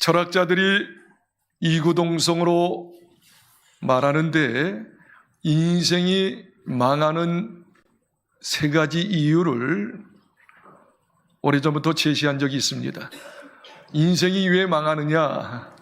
철학자들이 이구동성으로 말하는데 인생이 망하는 세 가지 이유를 오래전부터 제시한 적이 있습니다. 인생이 왜 망하느냐?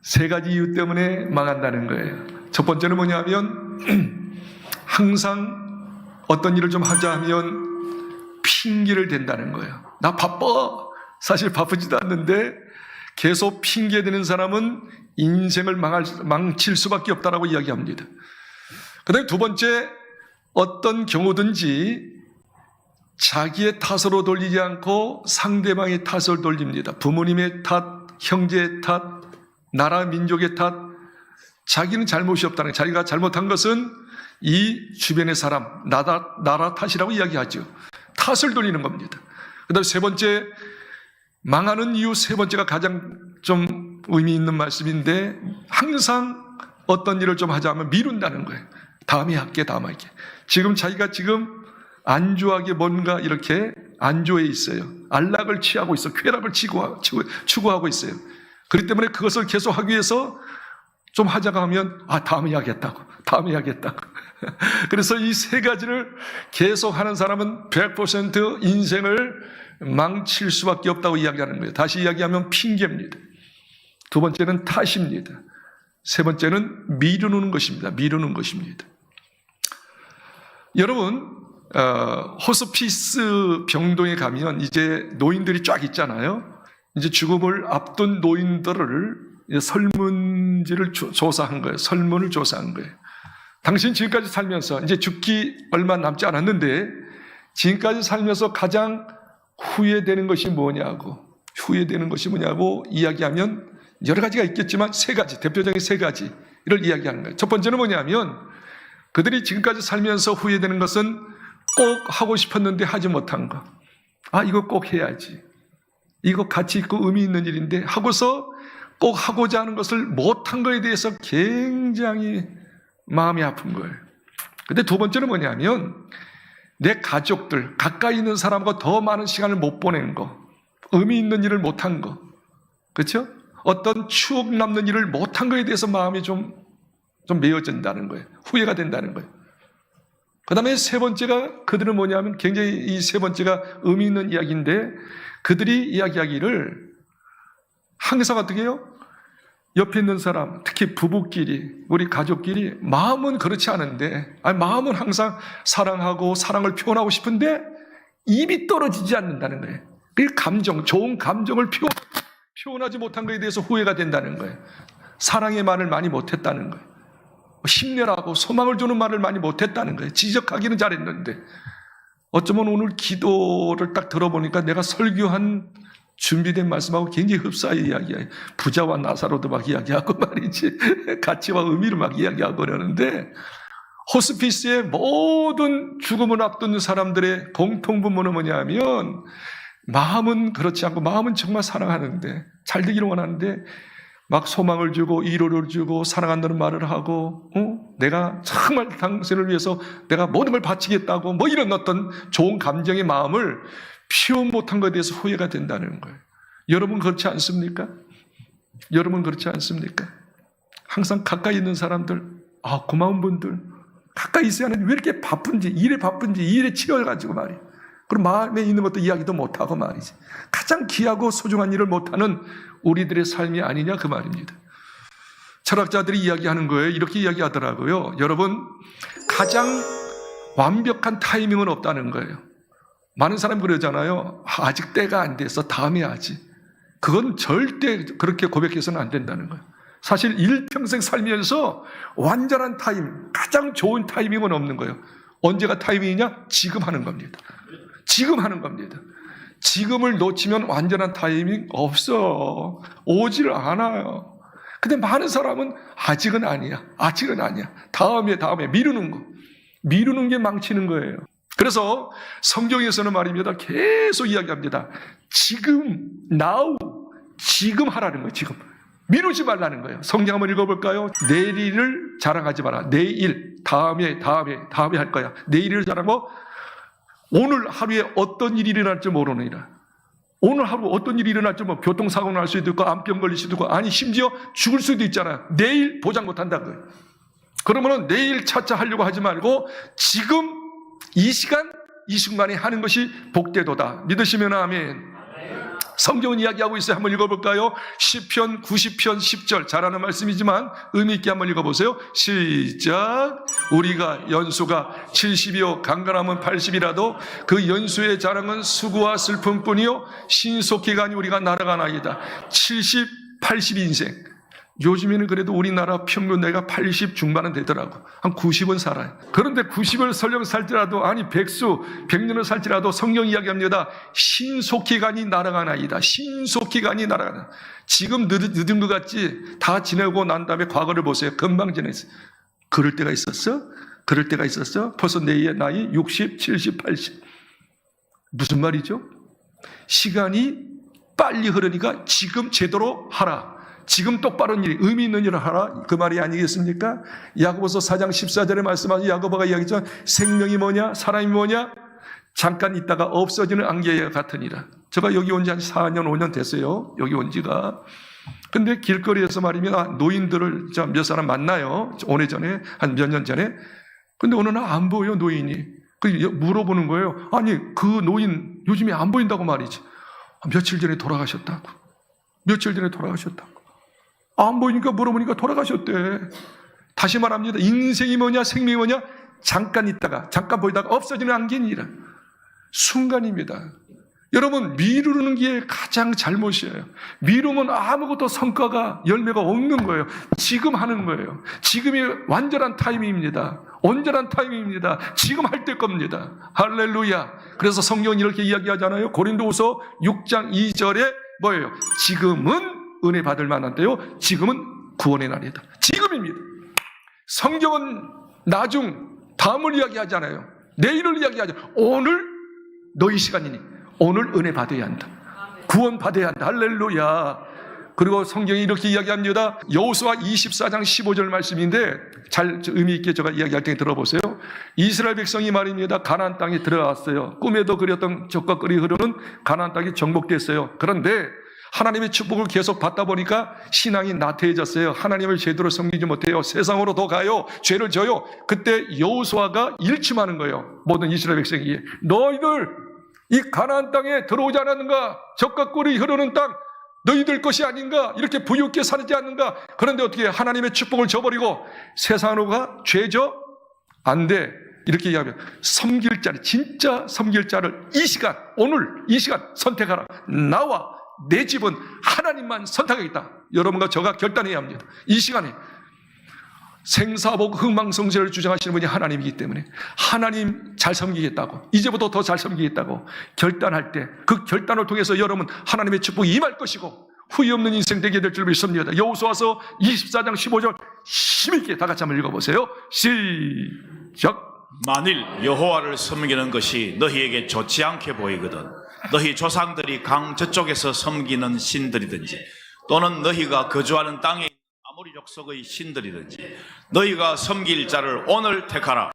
세 가지 이유 때문에 망한다는 거예요. 첫 번째는 뭐냐면 항상 어떤 일을 좀 하자 하면 핑계를 댄다는 거예요. 나 바빠. 사실 바쁘지도 않는데 계속 핑계대는 사람은 인생을 망칠 수밖에 없다라고 이야기합니다. 그 다음에 두 번째, 어떤 경우든지 자기의 탓으로 돌리지 않고 상대방의 탓을 돌립니다. 부모님의 탓, 형제의 탓, 나라 민족의 탓. 자기는 잘못이 없다는 거예요. 자기가 잘못한 것은 이 주변의 사람, 나라 탓이라고 이야기하죠. 탓을 돌리는 겁니다. 그 다음에 세 번째, 망하는 이유 세 번째가 가장 좀 의미 있는 말씀인데 항상 어떤 일을 좀 하자 하면 미룬다는 거예요. 다음에 할게. 지금 자기가 지금 안주하게 뭔가 이렇게 안주해 있어요. 안락을 취하고 있어. 쾌락을 추구하고 있어요. 그렇기 때문에 그것을 계속 하기 위해서 좀 하자가 하면 다음에 해야겠다고. 그래서 이 세 가지를 계속 하는 사람은 100% 인생을 망칠 수밖에 없다고 이야기하는 거예요. 다시 이야기하면 핑계입니다. 두 번째는 탓입니다. 세 번째는 미루는 것입니다. 여러분, 호스피스 병동에 가면 이제 노인들이 쫙 있잖아요. 이제 죽음을 앞둔 노인들을 설문지를 조사한 거예요. 설문을 조사한 거예요. 당신 지금까지 살면서 이제 죽기 얼마 남지 않았는데 지금까지 살면서 가장 후회되는 것이 뭐냐고 이야기하면 여러 가지가 있겠지만 세 가지, 대표적인 세 가지를 이야기하는 거예요. 첫 번째는 뭐냐면 그들이 지금까지 살면서 후회되는 것은 꼭 하고 싶었는데 하지 못한 거. 이거 꼭 해야지. 이거 가치 있고 의미 있는 일인데 하고서 꼭 하고자 하는 것을 못한 거에 대해서 굉장히 마음이 아픈 거예요. 근데 두 번째는 뭐냐면 내 가족들, 가까이 있는 사람과 더 많은 시간을 못 보낸 거, 의미 있는 일을 못한 거, 그렇죠? 어떤 추억 남는 일을 못한 거에 대해서 마음이 좀 메어진다는 거예요. 후회가 된다는 거예요. 그 다음에 세 번째가 그들은 뭐냐면 굉장히 이 세 번째가 의미 있는 이야기인데 그들이 이야기하기를 항상 어떻게 해요? 옆에 있는 사람, 특히 부부끼리, 우리 가족끼리 마음은 그렇지 않은데 마음은 항상 사랑하고 사랑을 표현하고 싶은데 입이 떨어지지 않는다는 거예요. 그 감정, 좋은 감정을 표현하지 못한 것에 대해서 후회가 된다는 거예요. 사랑의 말을 많이 못했다는 거예요. 힘내라고 소망을 주는 말을 많이 못했다는 거예요. 지적하기는 잘했는데 어쩌면 오늘 기도를 딱 들어보니까 내가 설교한 준비된 말씀하고 굉장히 흡사하게 이야기해요. 부자와 나사로도 막 이야기하고 말이지. 가치와 의미를 막 이야기하고 그러는데 호스피스의 모든 죽음을 앞둔 사람들의 공통분모는 뭐냐면 마음은 그렇지 않고 마음은 정말 사랑하는데 잘 되기를 원하는데 막 소망을 주고 위로를 주고 사랑한다는 말을 하고 내가 정말 당신을 위해서 내가 모든 걸 바치겠다고 뭐 이런 어떤 좋은 감정의 마음을 표현 못한 것에 대해서 후회가 된다는 거예요. 여러분 그렇지 않습니까? 항상 가까이 있는 사람들, 고마운 분들, 가까이 있어야 하는데 왜 이렇게 바쁜지, 일에 치여가지고 말이에요. 그럼 마음에 있는 것도 이야기도 못하고 말이지. 가장 귀하고 소중한 일을 못하는 우리들의 삶이 아니냐 그 말입니다. 철학자들이 이야기하는 거예요. 이렇게 이야기하더라고요. 여러분, 가장 완벽한 타이밍은 없다는 거예요. 많은 사람이 그러잖아요. 아직 때가 안 돼서 다음에 하지. 그건 절대 그렇게 고백해서는 안 된다는 거예요. 사실 일평생 살면서 완전한 타임, 가장 좋은 타이밍은 없는 거예요. 언제가 타이밍이냐? 지금 하는 겁니다. 지금을 놓치면 완전한 타이밍 없어. 오지를 않아요. 근데 많은 사람은 아직은 아니야. 다음에 미루는 게 망치는 거예요. 그래서 성경에서는 말입니다. 계속 이야기합니다. 지금 하라는 거예요. 지금. 미루지 말라는 거예요. 성경 한번 읽어볼까요? 내일을 자랑하지 마라. 내일, 다음에 할 거야. 내일을 자랑하고 오늘 하루에 어떤 일이 일어날지 모르느니라. 오늘 하루 어떤 일이 일어날지 뭐 교통사고 날 수도 있고 암병 걸릴 수도 있고 아니 심지어 죽을 수도 있잖아요. 내일 보장 못한다고요. 그러면은 내일 차차 하려고 하지 말고 지금 이 시간 이 순간에 하는 것이 복되도다. 믿으시면 아멘. 성경은 이야기하고 있어요. 한번 읽어볼까요? 시편 90편 10절 잘하는 말씀이지만 의미 있게 한번 읽어보세요. 시작. 우리가 연수가 70이요 강건함은 80이라도 그 연수의 자랑은 수고와 슬픔뿐이요 신속히가니 우리가 날아가나이다. 70, 80 인생. 요즘에는 그래도 우리나라 평균 나이가 80 중반은 되더라고. 한 90은 살아요. 그런데 90을 설령 살지라도 아니 100년을 살지라도 성경 이야기합니다. 신속히간이 날아가나이다. 신속히간이 날아가나. 지금 늦은 것 같지? 다 지내고 난 다음에 과거를 보세요. 금방 지냈어요. 그럴 때가 있었어? 그럴 때가 있었어? 벌써 내 나이 60, 70, 80. 무슨 말이죠? 시간이 빨리 흐르니까 지금 제대로 하라. 지금 똑바른 일, 의미 있는 일을 하라. 그 말이 아니겠습니까? 야고보서 4장 14절에 말씀하신 야고보가 이야기했죠. 생명이 뭐냐? 사람이 뭐냐? 잠깐 있다가 없어지는 안개와 같으니라. 제가 여기 온 지 한 4년, 5년 됐어요. 여기 온 지가. 근데 길거리에서 말이면 노인들을 몇 사람 만나요. 오래전에, 한 몇 년 전에. 근데 어느 날 안 보여요, 노인이. 물어보는 거예요. 아니, 그 노인 요즘에 안 보인다고 말이지. 며칠 전에 돌아가셨다고. 며칠 전에 돌아가셨다고. 안 보이니까 물어보니까 돌아가셨대. 다시 말합니다. 인생이 뭐냐, 생명이 뭐냐? 잠깐 있다가, 잠깐 보이다가 없어지는 안개니라. 순간입니다. 여러분, 미루는 게 가장 잘못이에요. 미루면 아무것도 성과가, 열매가 없는 거예요. 지금 하는 거예요. 지금이 완전한 타이밍입니다. 온전한 타이밍입니다. 지금 할 때 겁니다. 할렐루야. 그래서 성경은 이렇게 이야기하잖아요. 고린도후서 6장 2절에 뭐예요? 지금은 은혜 받을 만한 때요. 지금은 구원의 날이다. 지금입니다. 성경은 나중, 다음을 이야기하잖아요. 내일을 이야기하죠. 오늘 너희 시간이니 오늘 은혜 받아야 한다. 구원 받아야 한다. 할렐루야. 그리고 성경이 이렇게 이야기합니다. 여호수아 24장 15절 말씀인데 잘 의미 있게 제가 이야기할 때 들어보세요. 이스라엘 백성이 말입니다. 가나안 땅에 들어갔어요. 꿈에도 그렸던 적과 꿀이 흐르는 가나안 땅이 정복됐어요. 그런데 하나님의 축복을 계속 받다 보니까 신앙이 나태해졌어요. 하나님을 제대로 섬기지 못해요. 세상으로 더 가요. 죄를 져요. 그때 여호수아가 일침하는 거예요. 모든 이스라엘 백성이. 너희들 이 가나안 땅에 들어오지 않았는가? 적과 꿀이 흐르는 땅 너희들 것이 아닌가? 이렇게 부유하게 살지 않는가? 그런데 어떻게 하나님의 축복을 저버리고 세상으로 가? 죄져? 안 돼. 이렇게 이야기하면 섬길 자를, 진짜 섬길 자를 이 시간, 오늘 이 시간 선택하라. 나와 내 집은 하나님만 선택하겠다. 여러분과 저가 결단해야 합니다. 이 시간에 생사복 흥망성쇠를 주장하시는 분이 하나님이기 때문에 하나님 잘 섬기겠다고, 이제부터 더 잘 섬기겠다고 결단할 때 그 결단을 통해서 여러분 하나님의 축복이 임할 것이고 후회 없는 인생 되게 될 줄 믿습니다. 여호수아서 24장 15절 힘있게 다 같이 한번 읽어보세요. 시작. 만일 여호와를 섬기는 것이 너희에게 좋지 않게 보이거든 너희 조상들이 강 저쪽에서 섬기는 신들이든지 또는 너희가 거주하는 땅에 아모리 족속의 신들이든지 너희가 섬길 자를 오늘 택하라.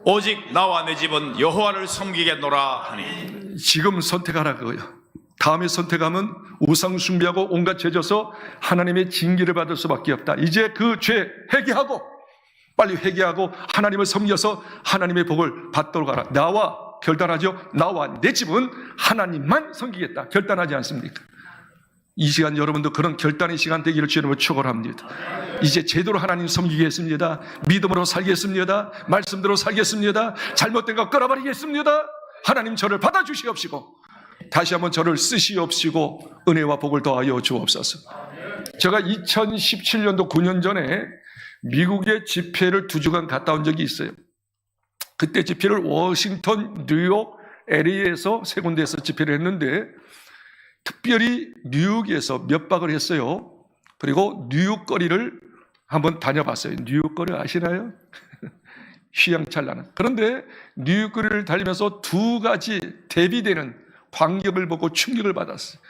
오직 나와 내 집은 여호와를 섬기겠노라 하니. 지금 선택하라 그거야. 다음에 선택하면 우상 숭배하고 온갖 죄 져서 하나님의 징계를 받을 수밖에 없다. 이제 그 죄 회개하고 빨리 회개하고 하나님을 섬겨서 하나님의 복을 받도록 하라. 나와 결단하죠. 나와 내 집은 하나님만 섬기겠다. 결단하지 않습니까? 이 시간 여러분도 그런 결단의 시간 되기를 주님으로 축원합니다. 이제 제대로 하나님 섬기겠습니다. 믿음으로 살겠습니다. 말씀대로 살겠습니다. 잘못된 거 끌어버리겠습니다. 하나님 저를 받아주시옵시고 다시 한번 저를 쓰시옵시고 은혜와 복을 더하여 주옵소서. 제가 2017년도 9년 전에 미국의 집회를 2주간 갔다 온 적이 있어요. 그때 집회를 워싱턴, 뉴욕, LA에서 세 군데에서 집회를 했는데 특별히 뉴욕에서 몇 박을 했어요. 그리고 뉴욕 거리를 한번 다녀봤어요. 뉴욕 거리 아시나요? 휘황찬란한. 그런데 뉴욕 거리를 달리면서 두 가지 대비되는 광경을 보고 충격을 받았어요.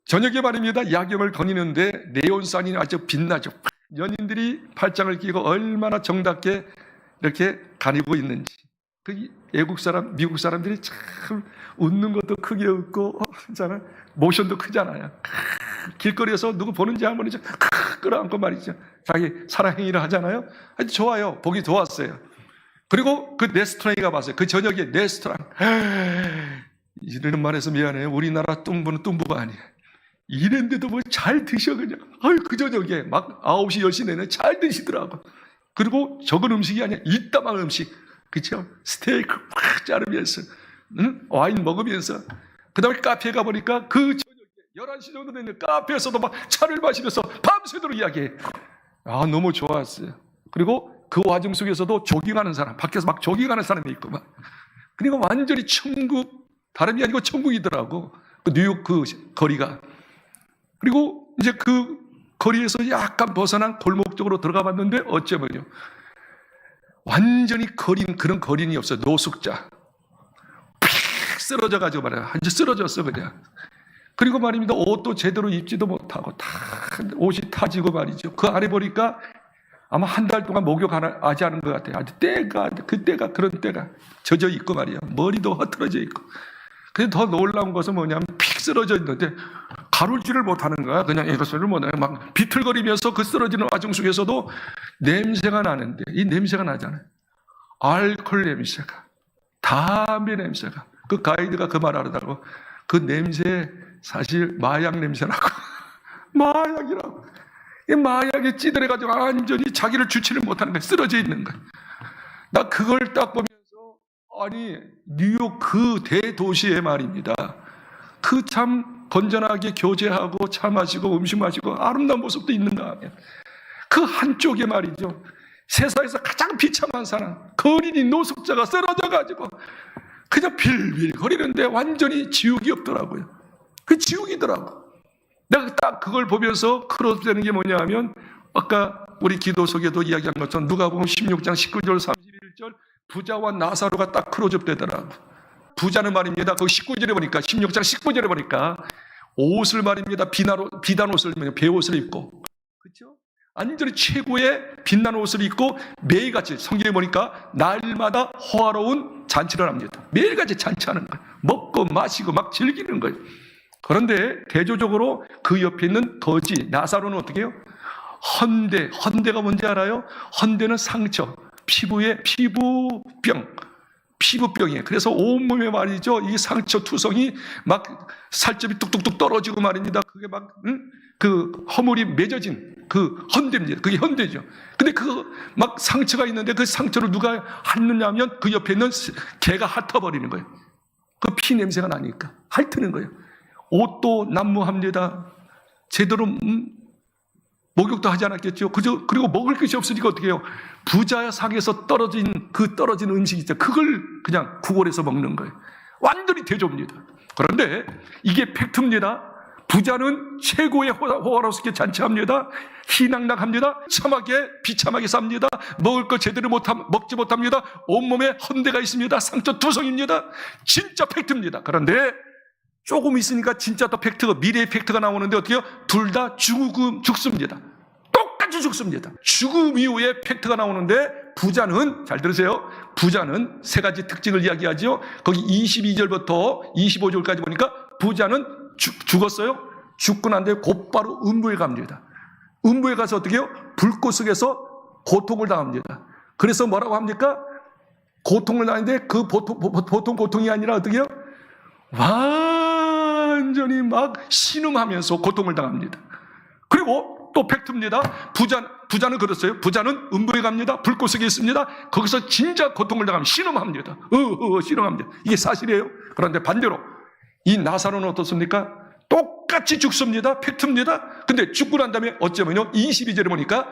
저녁에 말입니다. 야경을 거니는데 네온산이 아주 빛나죠. 연인들이 팔짱을 끼고 얼마나 정답게 이렇게 다니고 있는지. 그 외국 사람, 미국 사람들이 참 웃는 것도 크게 웃고 하잖아요. 모션도 크잖아요. 길거리에서 누구 보는지 안 보는지 끌어안고 말이죠. 자기 사랑행위를 하잖아요. 아주 좋아요. 보기 좋았어요. 그리고 그 레스토랑에 봤어요. 그 저녁에 레스토랑. 이러는 말해서 미안해요. 우리나라 뚱부는 뚱부가 아니에요. 이랬는데도 뭐 잘 드셔 그냥. 그 저녁에 막 9시 10시 내내 잘 드시더라고. 그리고 적은 음식이 아니야. 이따만 음식. 그쵸? 스테이크 팍 자르면서 와인 먹으면서 그 다음에 카페에 가보니까 그 저녁에 11시 정도 됐는데 카페에서도 막 차를 마시면서 밤새도록 이야기해. 너무 좋았어요. 그리고 그 와중 속에서도 조깅하는 사람, 밖에서 막 조깅하는 사람이 있고 막. 그리고 완전히 천국, 다름이 아니고 천국이더라고. 그 뉴욕 그 거리가. 그리고 이제 그 거리에서 약간 벗어난 골목 쪽으로 들어가 봤는데 어쩌면요. 완전히 거린, 그런 거린이 없어요. 노숙자. 픽 쓰러져가지고 말이야. 완전 쓰러졌어, 그냥. 그리고 말입니다. 옷도 제대로 입지도 못하고, 다, 옷이 타지고 말이죠. 그 아래 보니까 아마 한 달 동안 목욕하지 않은 것 같아요. 아주 그때가 그런 때가 젖어 있고 말이야. 머리도 흐트러져 있고. 근데 더 놀라운 것은 뭐냐면 픽 쓰러져 있는데 가루질을 못하는 거야. 그냥 이것을 못하는 막 비틀거리면서 그 쓰러지는 와중 속에서도 냄새가 나는데 이 냄새가 나잖아요. 알코올 냄새가, 담배 냄새가. 그 가이드가 그 말 하더라고. 그 냄새 사실 마약 냄새라고. 마약이라고. 이 마약에 찌들어가지고 완전히 자기를 주체를 못하는 거야. 쓰러져 있는 거야. 나 그걸 딱 보면서 아니 뉴욕 그 대도시의 말입니다. 그 참 건전하게 교제하고 차 마시고 음식 마시고 아름다운 모습도 있는가 하면 그 한쪽에 말이죠. 세상에서 가장 비참한 사람, 거린이 노숙자가 쓰러져가지고 그냥 빌빌 거리는데 완전히 지옥이 없더라고요. 그 지옥이더라고. 내가 딱 그걸 보면서 크로스되는 게 뭐냐 하면 아까 우리 기도 속에도 이야기한 것처럼 누가복음 16장 19절 31절 부자와 나사로가 딱 크로즈업 되더라고. 부자는 말입니다. 그 19절에 보니까 16장 19절에 보니까 옷을 말입니다. 비단 옷을 배옷을 입고 그렇죠? 완전히 최고의 빛나는 옷을 입고 매일같이 성경에 보니까 날마다 호화로운 잔치를 합니다. 매일같이 잔치하는 거예요. 먹고 마시고 막 즐기는 거예요. 그런데 대조적으로 그 옆에 있는 거지 나사로는 어떻게 해요? 헌대가 뭔지 알아요? 헌대는 상처, 피부병이에요. 그래서 온몸에 말이죠. 이 상처 투성이 막 살점이 뚝뚝뚝 떨어지고 말입니다. 그게 막 그 허물이 맺어진 그 헌대입니다. 그게 헌대죠. 근데 그 막 상처가 있는데 그 상처를 누가 핥느냐 하면 그 옆에 있는 개가 핥아버리는 거예요. 그 피 냄새가 나니까 핥는 거예요. 옷도 난무합니다. 제대로 목욕도 하지 않았겠죠. 그리고 먹을 것이 없으니까 어떻게 해요? 부자의 상에서 떨어진 음식 있죠. 그걸 그냥 구걸해서 먹는 거예요. 완전히 대조입니다. 그런데 이게 팩트입니다. 부자는 최고의 호화롭게 잔치합니다. 희낙낙합니다. 비참하게 삽니다. 먹을 거 제대로 먹지 못합니다. 온몸에 헌대가 있습니다. 상처 투성입니다. 진짜 팩트입니다. 그런데 조금 있으니까 진짜 더 팩트가, 미래의 팩트가 나오는데 어떻게 해요? 둘 다 죽습니다. 똑같이 죽습니다. 죽음 이후에 팩트가 나오는데 부자는, 잘 들으세요. 부자는 세 가지 특징을 이야기하죠. 거기 22절부터 25절까지 보니까 부자는 죽었어요. 죽고 난 뒤에 곧바로 음부에 갑니다. 음부에 가서 어떻게 해요? 불꽃 속에서 고통을 당합니다. 그래서 뭐라고 합니까? 고통을 당하는데 그 보통 고통이 아니라 어떻게 해요? 완전히 막 신음하면서 고통을 당합니다. 그리고 또 팩트입니다. 부자는 그렇어요. 부자는 음부에 갑니다. 불꽃 속에 있습니다. 거기서 진짜 고통을 당하면 신음합니다. 신음합니다. 이게 사실이에요. 그런데 반대로 이 나사로는 어떻습니까? 똑같이 죽습니다. 팩트입니다. 근데 죽고 난 다음에 어쩌면요 22절에 보니까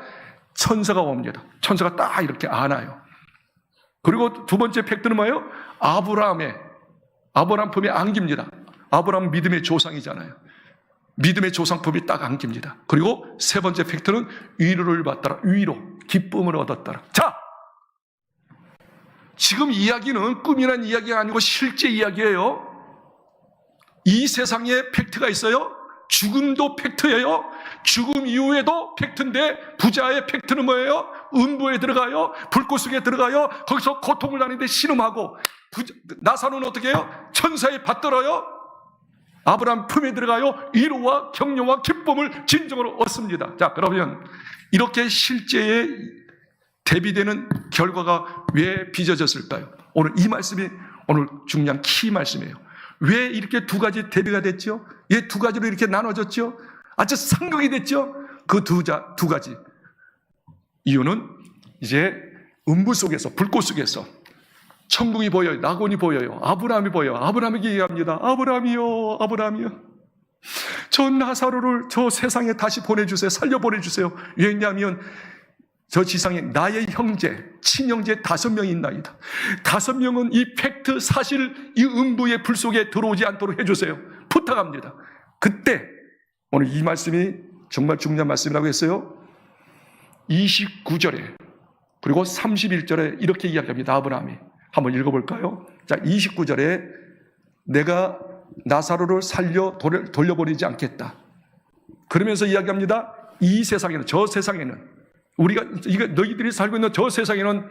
천사가 옵니다. 천사가 딱 이렇게 안아요. 그리고 두 번째 팩트는 뭐예요? 아브라함 품에 안깁니다. 아브라함 믿음의 조상이잖아요. 믿음의 조상품이 딱 안깁니다. 그리고 세 번째 팩트는 위로를 받더라. 기쁨을 얻었더라. 자, 지금 이야기는 꿈이란 이야기가 아니고 실제 이야기예요. 이 세상에 팩트가 있어요. 죽음도 팩트예요. 죽음 이후에도 팩트인데 부자의 팩트는 뭐예요? 음부에 들어가요. 불꽃 속에 들어가요. 거기서 고통을 나는데 신음하고, 나사로는 어떻게 해요? 천사에 받들어요. 아브라함 품에 들어가요. 위로와 격려와 기쁨을 진정으로 얻습니다. 자, 그러면 이렇게 실제에 대비되는 결과가 왜 빚어졌을까요? 오늘 이 말씀이 오늘 중요한 키 말씀이에요. 왜 이렇게 두 가지 대비가 됐죠? 왜 두 가지로 이렇게 나눠졌죠? 아주 상극이 됐죠? 그 두 가지 이유는 이제 음부 속에서, 불꽃 속에서 천국이 보여요. 낙원이 보여요. 아브라함이 보여요. 아브라함에게 얘기합니다. 아브라함이요, 아브라함이요. 저 나사로를 저 세상에 다시 보내주세요. 살려 보내주세요. 왜냐하면 저 지상에 나의 형제, 친형제 5명이 있나이다. 5명은 이 팩트, 사실, 이 음부의 불 속에 들어오지 않도록 해주세요. 부탁합니다. 그때 오늘 이 말씀이 정말 중요한 말씀이라고 했어요. 29절에 그리고 31절에 이렇게 이야기합니다. 아브라함이. 한번 읽어볼까요? 자, 29절에 내가 나사로를 살려 돌려보내지 않겠다. 그러면서 이야기합니다. 이 세상에는, 저 세상에는, 너희들이 살고 있는 저 세상에는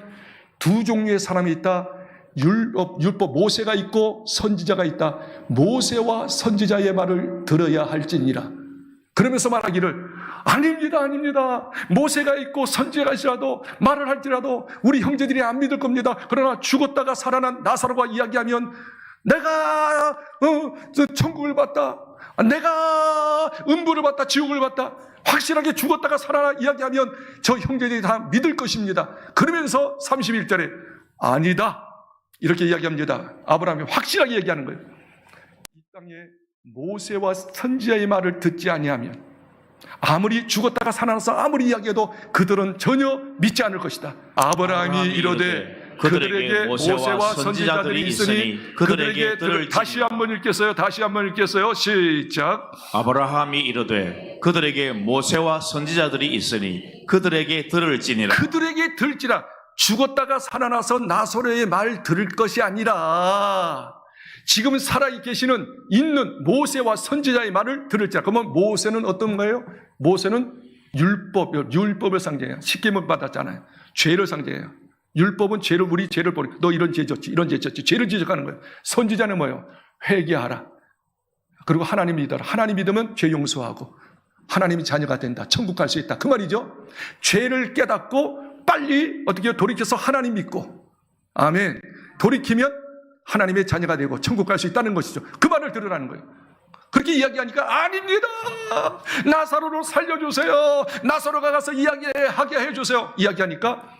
두 종류의 사람이 있다. 율법 모세가 있고 선지자가 있다. 모세와 선지자의 말을 들어야 할지니라. 그러면서 말하기를 아닙니다, 아닙니다. 모세가 있고 선지자가 있어도 말을 할지라도 우리 형제들이 안 믿을 겁니다. 그러나 죽었다가 살아난 나사로가 이야기하면 내가 천국을 봤다, 내가 음부를 봤다, 지옥을 봤다, 확실하게 죽었다가 살아나 이야기하면 저 형제들이 다 믿을 것입니다. 그러면서 31절에 아니다 이렇게 이야기합니다. 아브라함이 확실하게 얘기하는 거예요. 이 땅에 모세와 선지자의 말을 듣지 아니하면 아무리 죽었다가 살아나서 아무리 이야기해도 그들은 전혀 믿지 않을 것이다. 아브라함이 이르되 그들에게 모세와 선지자들이 있으니 그들에게 들을. 다시 한번 읽겠어요. 다시 한번 읽겠어요. 시작. 아브라함이 이르되 그들에게 모세와 선지자들이 있으니 그들에게 들을지니라. 그들에게 들지라. 죽었다가 살아나서 나사로의 말 들을 것이 아니라 지금 살아계시는 있는 모세와 선지자의 말을 들을지라. 그러면 모세는 어떤 거예요? 모세는 율법을 상징해요. 십계명 받았잖아요. 죄를 상징해요. 율법은 우리 죄를 보리. 너 이런 죄 졌지, 이런 죄 졌지. 죄를 지적하는 거예요. 선지자는 뭐예요? 회개하라. 그리고 하나님 믿어라. 하나님 믿으면 죄 용서하고 하나님이 자녀가 된다. 천국 갈 수 있다. 그 말이죠. 죄를 깨닫고 빨리 어떻게 돌이켜서 하나님 믿고, 아멘. 돌이키면 하나님의 자녀가 되고 천국 갈 수 있다는 것이죠. 그 말을 들으라는 거예요. 그렇게 이야기하니까 아닙니다. 나사로를 살려주세요. 나사로가 가서 이야기하게 해주세요. 이야기하니까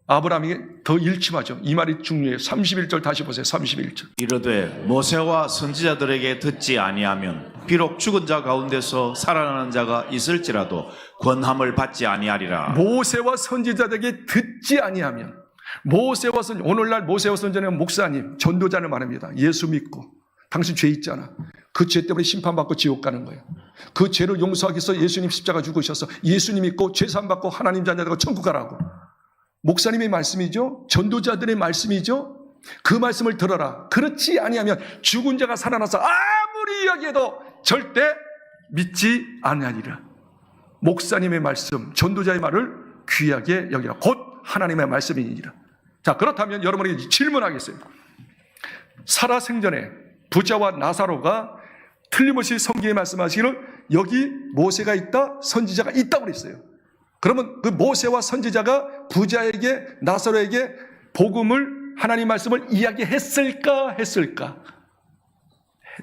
아브라함이 더 일침하죠. 이 말이 중요해요. 31절 다시 보세요. 31절. 이르되 모세와 선지자들에게 듣지 아니하면 비록 죽은 자 가운데서 살아나는 자가 있을지라도 권함을 받지 아니하리라. 모세와 선지자들에게 듣지 아니하면, 모세와 오늘날 모세와 선지자는 목사님, 전도자를 말합니다. 예수 믿고 당신 죄 있잖아. 그 죄 때문에 심판받고 지옥 가는 거예요. 그 죄를 용서하기 위해서 예수님 십자가 죽으셔서 예수님 믿고 죄 사함받고 하나님 자녀 되고 천국 가라고. 목사님의 말씀이죠. 전도자들의 말씀이죠. 그 말씀을 들어라. 그렇지 아니하면 죽은 자가 살아나서 아무리 이야기해도 절대 믿지 아니하리라. 목사님의 말씀, 전도자의 말을 귀하게 여기라. 곧 하나님의 말씀이니라. 자, 그렇다면 여러분에게 질문하겠어요. 살아생전에 부자와 나사로가 틀림없이 성경에 말씀하시기를 여기 모세가 있다, 선지자가 있다고 그랬어요. 그러면 그 모세와 선지자가 부자에게, 나사로에게 복음을, 하나님 말씀을 이야기했을까?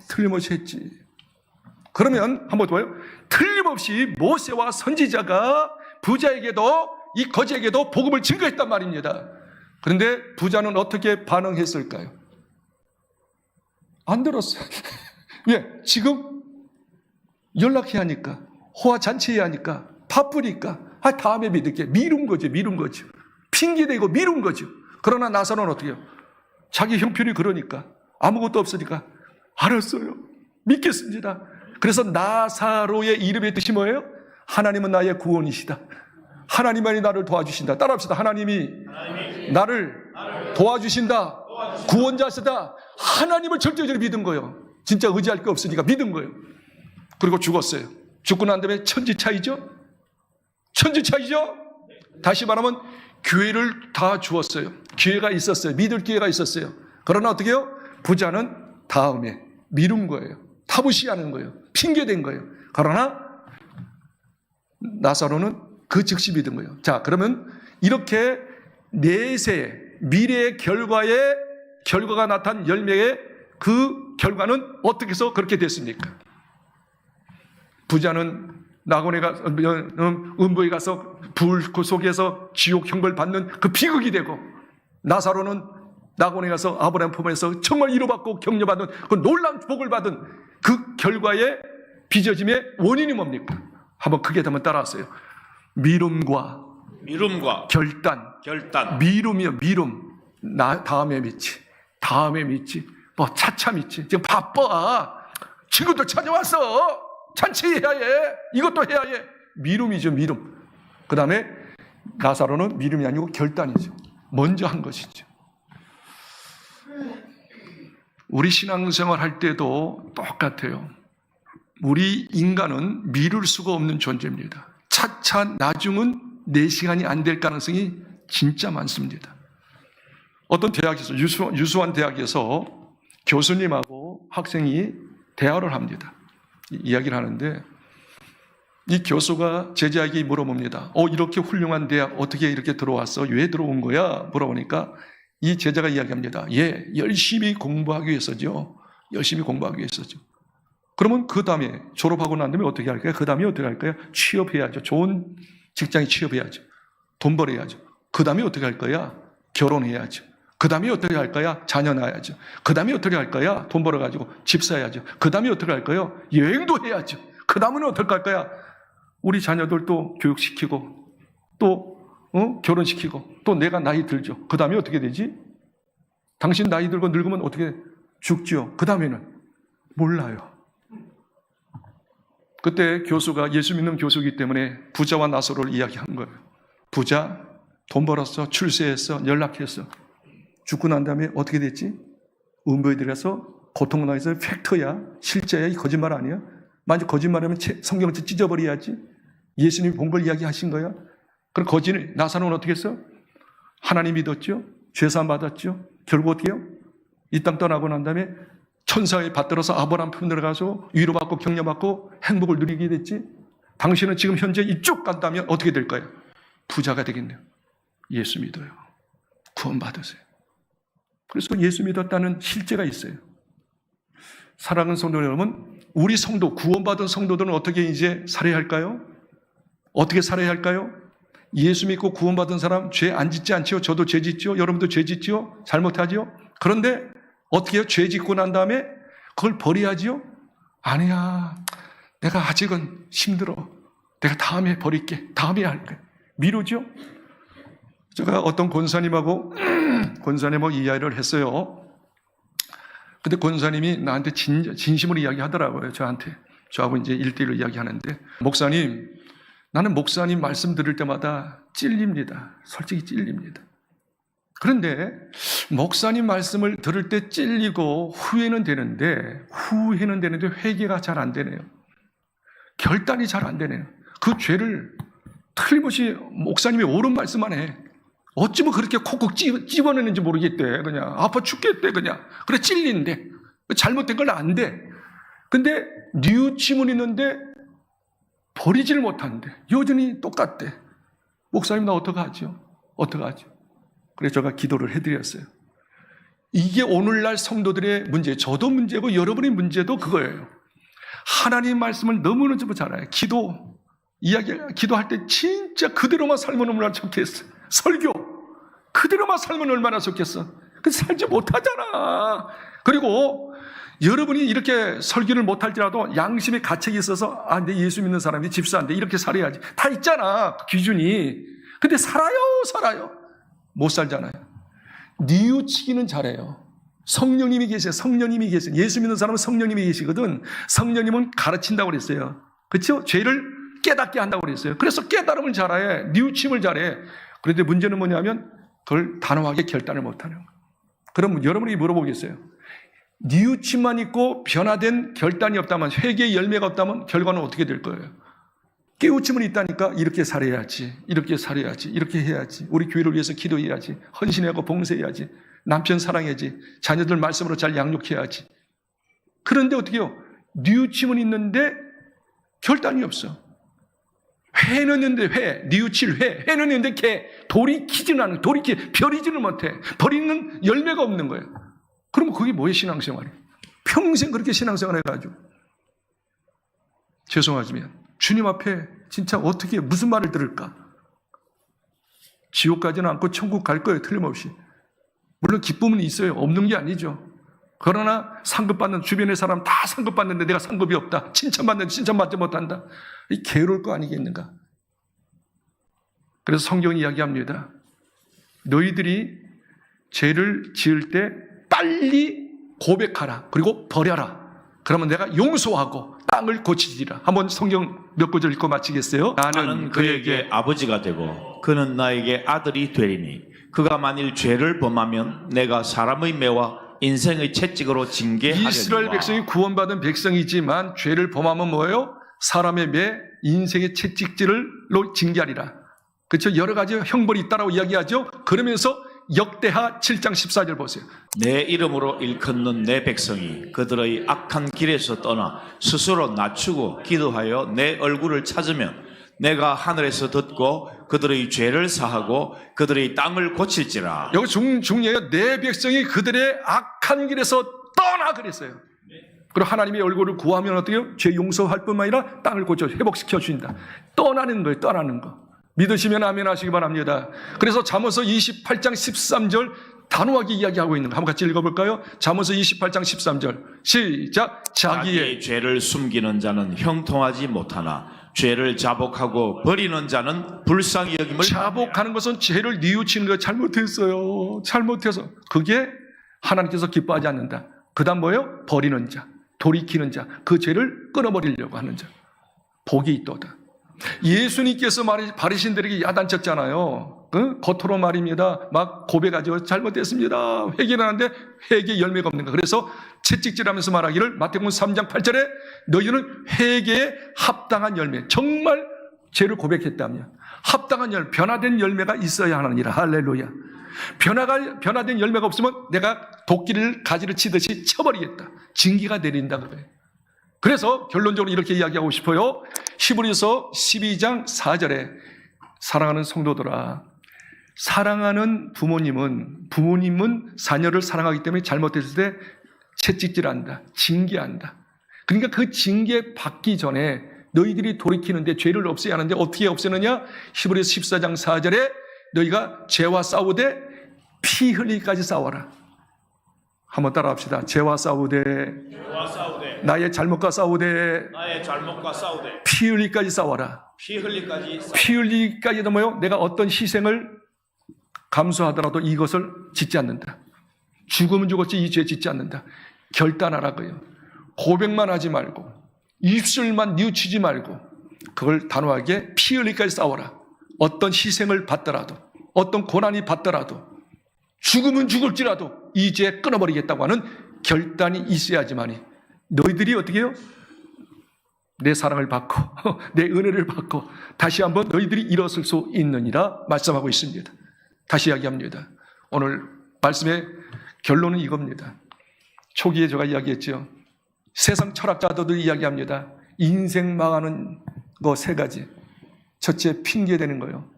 틀림없이 했지. 그러면 한번 더 봐요. 틀림없이 모세와 선지자가 부자에게도 이 거지에게도 복음을 증거했단 말입니다. 그런데 부자는 어떻게 반응했을까요? 안 들었어요. 왜? 지금 연락해야 하니까, 호화 잔치해야 하니까, 바쁘니까, 다음에 믿을게. 미룬 거죠. 핑계대고 미룬 거죠. 그러나 나사로는 어떻게 해요? 자기 형편이 그러니까, 아무것도 없으니까, 알았어요. 믿겠습니다. 그래서 나사로의 이름의 뜻이 뭐예요? 하나님은 나의 구원이시다. 하나님만이 나를 도와주신다. 따라합시다. 하나님이 나를 도와주신다. 구원자시다. 하나님을 절대적으로 믿은 거예요. 진짜 의지할 게 없으니까 믿은 거예요. 그리고 죽었어요. 죽고 난 다음에 천지차이죠? 다시 말하면 기회를 다 주었어요. 기회가 있었어요. 믿을 기회가 있었어요. 그러나 어떻게 해요? 부자는 다음에 미룬 거예요. 타부시하는 거예요. 핑계댄 거예요. 그러나 나사로는 그 즉시 믿은 거예요. 자, 그러면 이렇게 내세 미래의 결과가 나타난 열매의 그 결과는 어떻게 해서 그렇게 됐습니까? 부자는 낙원에 가서 음부에 가서 불 그 속에서 지옥 형벌 받는 그 비극이 되고, 나사로는 낙원에 가서 아브라함 품에서 정말 위로받고 격려받는 그 놀라운 복을 받은 그 결과의 빚어짐의 원인이 뭡니까? 한번 크게 한번 따라하세요. 미움과 결단. 미움이요, 미움. 다음에 믿지. 뭐 차차 믿지. 지금 바빠. 친구들 찾아왔어. 잔치해야 해. 이것도 해야 해. 미움이죠, 미움. 그 다음에 나사로는 미움이 아니고 결단이죠. 먼저 한 것이죠. 우리 신앙생활 할 때도 똑같아요. 우리 인간은 미룰 수가 없는 존재입니다. 차차 나중은 내 시간이 안 될 가능성이 진짜 많습니다. 어떤 대학에서, 유수한 대학에서 교수님하고 학생이 대화를 합니다. 이야기를 하는데 이 교수가 제자에게 물어봅니다. 이렇게 훌륭한 대학 어떻게 이렇게 들어왔어? 왜 들어온 거야? 물어보니까 이 제자가 이야기합니다. 열심히 공부하기 위해서죠. 그러면 그 다음에 졸업하고 난 다음에 어떻게 할까요? 그 다음에 어떻게 할까요? 취업해야죠. 좋은 직장에 취업해야죠. 돈 벌어야죠. 그 다음에 어떻게 할 거야? 결혼해야죠. 그 다음에 어떻게 할 거야? 자녀 낳아야죠. 그 다음에 어떻게 할 거야? 돈 벌어가지고 집 사야죠. 그 다음에 어떻게 할 거예요? 여행도 해야죠. 그 다음에는 어떻게 할 거야? 우리 자녀들 또 교육시키고 또 결혼시키고 또 내가 나이 들죠. 그 다음에 어떻게 되지? 당신 나이 들고 늙으면 어떻게 죽죠? 그 다음에는 몰라요. 그때 교수가 예수 믿는 교수이기 때문에 부자와 나사로를 이야기한 거예요. 부자 돈 벌었어, 출세했어, 연락했어. 죽고 난 다음에 어떻게 됐지? 음부에 들어가서 고통당해서 팩트야, 실제야, 이 거짓말 아니야? 만약 거짓말하면 성경을 찢어버려야지. 예수님이 본 걸 이야기하신 거야. 그럼 나사로는 어떻게 했어? 하나님 믿었죠? 죄사함 받았죠? 결국 어떻게 해요? 이 땅 떠나고 난 다음에 천사에 받들어서 아브라함 품 들어가서 위로받고 격려받고 행복을 누리게 됐지. 당신은 지금 현재 이쪽 간다면 어떻게 될까요? 부자가 되겠네요. 예수 믿어요. 구원받으세요. 그래서 예수 믿었다는 실제가 있어요. 사랑하는 성도 여러분, 우리 성도, 구원받은 성도들은 어떻게 이제 살아야 할까요? 어떻게 살아야 할까요? 예수 믿고 구원받은 사람 죄 안 짓지 않지요? 저도 죄 짓지요? 여러분도 죄 짓지요? 잘못하지요? 그런데 어떻게 해요? 죄 짓고 난 다음에 그걸 버려야지요? 아니야. 내가 아직은 힘들어. 내가 다음에 버릴게. 다음에 할게. 미루죠? 제가 어떤 권사님하고 이야기를 했어요. 근데 권사님이 나한테 진심으로 이야기하더라고요. 저하고 이제 1대1로 이야기하는데, 목사님, 나는 목사님 말씀 들을 때마다 찔립니다. 솔직히 찔립니다. 그런데 목사님 말씀을 들을 때 찔리고 후회는 되는데 회개가 잘 안 되네요. 결단이 잘 안 되네요. 그 죄를 틀림없이 목사님이 옳은 말씀만 해. 어찌면 그렇게 콕콕 집어내는지 모르겠대. 그냥 아파 죽겠대. 그냥 그래 찔린대. 잘못된 건 안 돼. 근데 뉘우침은 있는데 버리지를 못한대. 여전히 똑같대. 목사님 나 어떡하죠? 그래서 제가 기도를 해드렸어요. 이게 오늘날 성도들의 문제, 저도 문제고 여러분의 문제도 그거예요. 하나님 말씀을 너무너무 잘 알아요. 기도할 때 진짜 그대로만 살면 얼마나 좋겠어. 설교 그대로만 살면 얼마나 좋겠어. 근데 살지 못하잖아. 그리고 여러분이 이렇게 설교를 못할지라도 양심의 가책이 있어서 내 예수 믿는 사람이 집사인데 이렇게 살아야지. 다 있잖아, 기준이. 근데 살아요. 못 살잖아요. 뉘우치기는 잘해요. 성령님이 계세요. 예수 믿는 사람은 성령님이 계시거든. 성령님은 가르친다고 그랬어요. 그렇죠? 죄를 깨닫게 한다고 그랬어요. 그래서 깨달음을 잘해. 뉘우침을 잘해. 그런데 문제는 뭐냐면 그걸 단호하게 결단을 못하는 거예요. 그럼 여러분이 물어보겠어요. 뉘우침만 있고 변화된 결단이 없다면, 회개의 열매가 없다면 결과는 어떻게 될 거예요? 깨우침은 있다니까. 이렇게 살아야지, 이렇게 살아야지, 이렇게 해야지, 우리 교회를 위해서 기도해야지, 헌신하고 봉사해야지, 남편 사랑해야지, 자녀들 말씀으로 잘 양육해야지. 그런데 어떻게 해요? 뉘우침은 있는데 결단이 없어. 회는 있는데 회, 뉘우칠 회, 회는 있는데 개, 돌이키지는 않는, 버리지는 못해. 버리는 열매가 없는 거예요. 그러면 그게 뭐예요, 신앙생활이? 평생 그렇게 신앙생활 해가지고. 죄송하지만 주님 앞에 진짜 어떻게 무슨 말을 들을까? 지옥 가지는 않고 천국 갈 거예요, 틀림없이. 물론 기쁨은 있어요, 없는 게 아니죠. 그러나 상급받는 주변의 사람 다 상급받는데 내가 상급이 없다. 칭찬받는데 칭찬받지 못한다. 이 괴로울 거 아니겠는가? 그래서 성경이 이야기합니다. 너희들이 죄를 지을 때 빨리 고백하라. 그리고 버려라. 그러면 내가 용서하고 땅을 고치리라. 한번 성경 몇 구절 읽고 마치겠어요? 나는 그에게 아버지가 되고 그는 나에게 아들이 되리니 그가 만일 죄를 범하면 내가 사람의 매와 인생의 채찍으로 징계하려니와. 이스라엘 백성이 구원받은 백성이지만 죄를 범하면 뭐예요? 사람의 매, 인생의 채찍질로 징계하리라. 그렇죠? 여러 가지 형벌이 있다라고 이야기하죠. 그러면서 역대하 7장 14절 보세요. 내 이름으로 일컫는 내 백성이 그들의 악한 길에서 떠나 스스로 낮추고 기도하여 내 얼굴을 찾으면 내가 하늘에서 듣고 그들의 죄를 사하고 그들의 땅을 고칠지라. 여기 중요해요. 내 백성이 그들의 악한 길에서 떠나 그랬어요. 그리고 하나님의 얼굴을 구하면 어떻게 해요? 죄 용서할 뿐만 아니라 땅을 고쳐 회복시켜 주신다. 떠나는 거예요. 떠나는 거. 믿으시면 아멘 하시기 바랍니다. 그래서 잠언서 28장 13절 단호하게 이야기하고 있는 거 한번 같이 읽어볼까요? 잠언서 28장 13절 시작. 자기의 죄를 숨기는 자는 형통하지 못하나 죄를 자복하고 버리는 자는 불쌍히 여김을. 자복하는 것은 죄를 뉘우치는 거. 잘못했어요. 잘못해서. 그게 하나님께서 기뻐하지 않는다. 그 다음 뭐예요? 버리는 자, 돌이키는 자, 그 죄를 끊어버리려고 하는 자. 복이 있도다. 예수님께서 바리새인들에게 야단쳤잖아요. 겉으로 말입니다. 막 고백하죠. 잘못했습니다. 회개를 하는데 회개 열매가 없는 거. 그래서 채찍질하면서 말하기를 마태복음 3장 8절에 너희는 회개에 합당한 열매. 정말 죄를 고백했다면 합당한 열매, 변화된 열매가 있어야 하느니라. 할렐루야. 변화된 열매가 없으면 내가 도끼를 가지를 치듯이 쳐버리겠다. 징계가 내린다 그래요. 그래서 결론적으로 이렇게 이야기하고 싶어요. 히브리서 12장 4절에 사랑하는 성도들아, 사랑하는 부모님은 자녀를 사랑하기 때문에 잘못했을 때 채찍질한다, 징계한다. 그러니까 그 징계 받기 전에 너희들이 돌이키는데 죄를 없애야 하는데 어떻게 없애느냐? 히브리서 14장 4절에 너희가 죄와 싸우되 피 흘리기까지 싸워라. 한번 따라합시다. 죄와 싸우되 나의 잘못과 싸우되 피 흘리기까지 싸워라. 피 흘리기까지도 뭐요? 내가 어떤 희생을 감수하더라도 이것을 짓지 않는다. 죽으면 죽었지 이 죄 짓지 않는다. 결단하라고요. 고백만 하지 말고 입술만 뉘우치지 말고 그걸 단호하게 피 흘리기까지 싸워라. 어떤 희생을 받더라도 어떤 고난이 받더라도 죽으면 죽을지라도 이 죄 끊어버리겠다고 하는 결단이 있어야지만이 너희들이 어떻게 해요? 내 사랑을 받고 내 은혜를 받고 다시 한번 너희들이 일어설 수 있느니라 말씀하고 있습니다. 다시 이야기합니다. 오늘 말씀의 결론은 이겁니다. 초기에 제가 이야기했죠. 세상 철학자들도 이야기합니다. 인생 망하는 거 세 가지. 첫째, 핑계대는 거예요.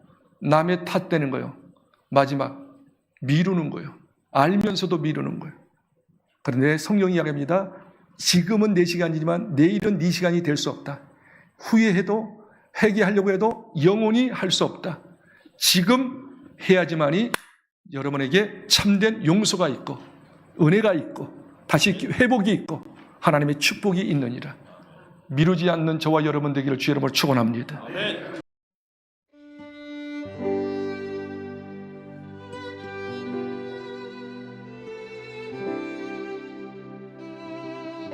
남의 탓대는 거예요. 마지막, 미루는 거예요. 알면서도 미루는 거예요. 그런데 성경이 이야기합니다. 지금은 내 시간이지만 내일은 네 시간이 될 수 없다. 후회해도 회개하려고 해도 영원히 할 수 없다. 지금 해야지만이 여러분에게 참된 용서가 있고 은혜가 있고 다시 회복이 있고 하나님의 축복이 있느니라. 미루지 않는 저와 여러분 되기를 주의 이름으로 축원합니다.